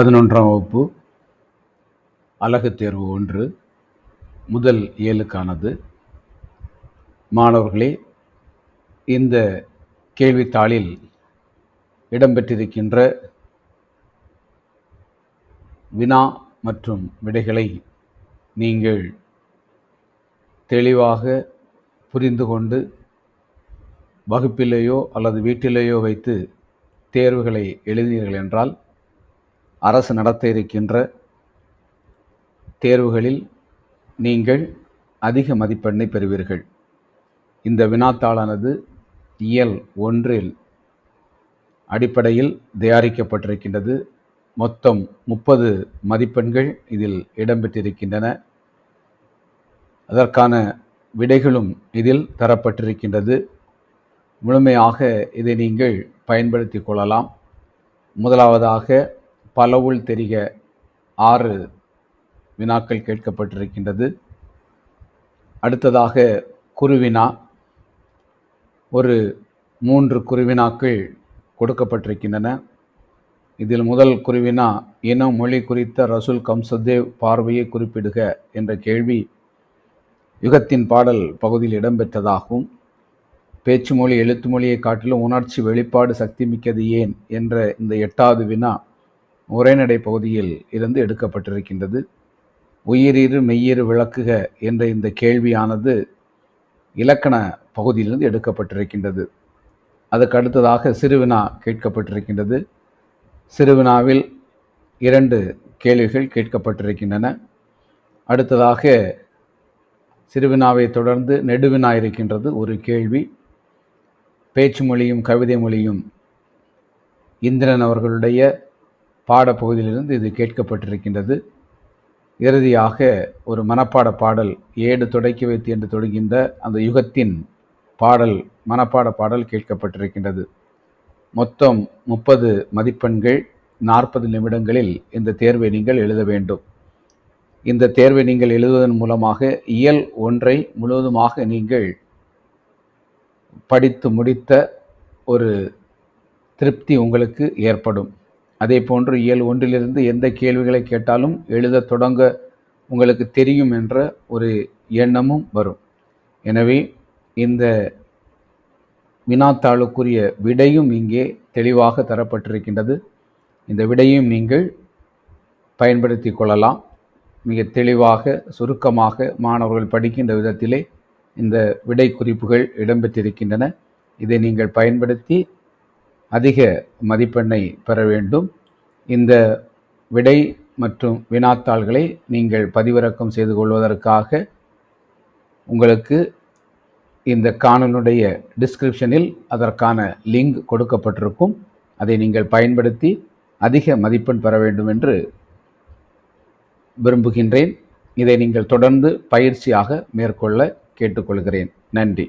11ஆம் வகுப்பு அலகு தேர்வு 1 முதல் 7க்கானது. மாணவர்களே, இந்த கேள்வித்தாளில் இடம்பெற்றிருக்கின்ற வினா மற்றும் விடைகளை நீங்கள் தெளிவாக புரிந்து கொண்டு வகுப்பிலேயோ அல்லது வீட்டிலேயோ வைத்து தேர்வுகளை எழுதினீர்கள் என்றால் அரசு நடத்த இருக்கின்ற தேர்வுகளில் நீங்கள் அதிக மதிப்பெண்ணை பெறுவீர்கள். இந்த வினாத்தாளானது இயல் 1 அடிப்படையில் தயாரிக்கப்பட்டிருக்கின்றது. மொத்தம் 30 மதிப்பெண்கள் இதில் இடம்பெற்றிருக்கின்றன. அதற்கான விடைகளும் இதில் தரப்பட்டிருக்கின்றது. முழுமையாக இதை நீங்கள் பயன்படுத்தி கொள்ளலாம். முதலாவதாக பலவுள் தெரிக 6 வினாக்கள் கேட்கப்பட்டிருக்கின்றது. அடுத்ததாக குருவினா, ஒரு 3 குருவினாக்கள் கொடுக்கப்பட்டிருக்கின்றன. இதில் முதல் குருவினா, இன மொழி குறித்த ரசூல் கம்சதேவ் பார்வையை குறிப்பிடுக என்ற கேள்வி யுகத்தின் பாடல் பகுதியில் இடம்பெற்றதாகும். பேச்சு மொழி எழுத்து மொழியை காட்டிலும் உணர்ச்சி வெளிப்பாடு சக்தி மிக்கது ஏன் என்ற இந்த 8வது வினா உரைநடை பகுதியில் இருந்து எடுக்கப்பட்டிருக்கின்றது. உயிரிரு மெய்யிரு விளக்குக என்ற இந்த கேள்வியானது இலக்கண பகுதியிலிருந்து எடுக்கப்பட்டிருக்கின்றது. அதுக்கு அடுத்ததாக சிறுவினா கேட்கப்பட்டிருக்கின்றது. சிறுவினாவில் 2 கேள்விகள் கேட்கப்பட்டிருக்கின்றன. அடுத்ததாக சிறுவினாவை தொடர்ந்து நெடுவினா இருக்கின்றது, ஒரு கேள்வி. பேச்சு மொழியும் கவிதை மொழியும் இந்திரன் அவர்களுடைய பாடப்பகுதியிலிருந்து இது கேட்கப்பட்டிருக்கின்றது. இறுதியாக ஒரு மனப்பாட பாடல், ஏடு தொடக்கி வைத்து என்று தொடங்குகின்ற அந்த யுகத்தின் பாடல், மனப்பாட பாடல் கேட்கப்பட்டிருக்கின்றது. மொத்தம் 30 மதிப்பெண்கள். 40 நிமிடங்களில் இந்த தேர்வை நீங்கள் எழுத வேண்டும். இந்த தேர்வை நீங்கள் எழுதுவதன் மூலமாக இயல் 1 முழுவதுமாக நீங்கள் படித்து முடித்த ஒரு திருப்தி உங்களுக்கு ஏற்படும். அதே போன்று இயல் 1 எந்த கேள்விகளை கேட்டாலும் எழுத தொடங்க உங்களுக்கு தெரியும் என்ற ஒரு எண்ணமும் வரும். எனவே இந்த வினாத்தாளுக்குரிய விடையும் இங்கே தெளிவாக தரப்பட்டிருக்கின்றது. இந்த விடையும் நீங்கள் பயன்படுத்தி கொள்ளலாம். மிக தெளிவாக சுருக்கமாக மாணவர்கள் படிக்கின்ற விதத்திலே இந்த விடை குறிப்புகள் இடம்பெற்றிருக்கின்றன. இதை நீங்கள் பயன்படுத்தி அதிக மதிப்பெண்ணை பெற வேண்டும். இந்த விடை மற்றும் வினாத்தாள்களை நீங்கள் பதிவிறக்கம் செய்து கொள்வதற்காக உங்களுக்கு இந்த காணொளியுடைய டிஸ்கிரிப்ஷனில் அதற்கான லிங்க் கொடுக்கப்பட்டிருக்கும். அதை நீங்கள் பயன்படுத்தி அதிக மதிப்பெண் பெற வேண்டும் என்று விரும்புகின்றேன். இதை நீங்கள் தொடர்ந்து பயிற்சியாக மேற்கொள்ள கேட்டுக்கொள்கிறேன். நன்றி.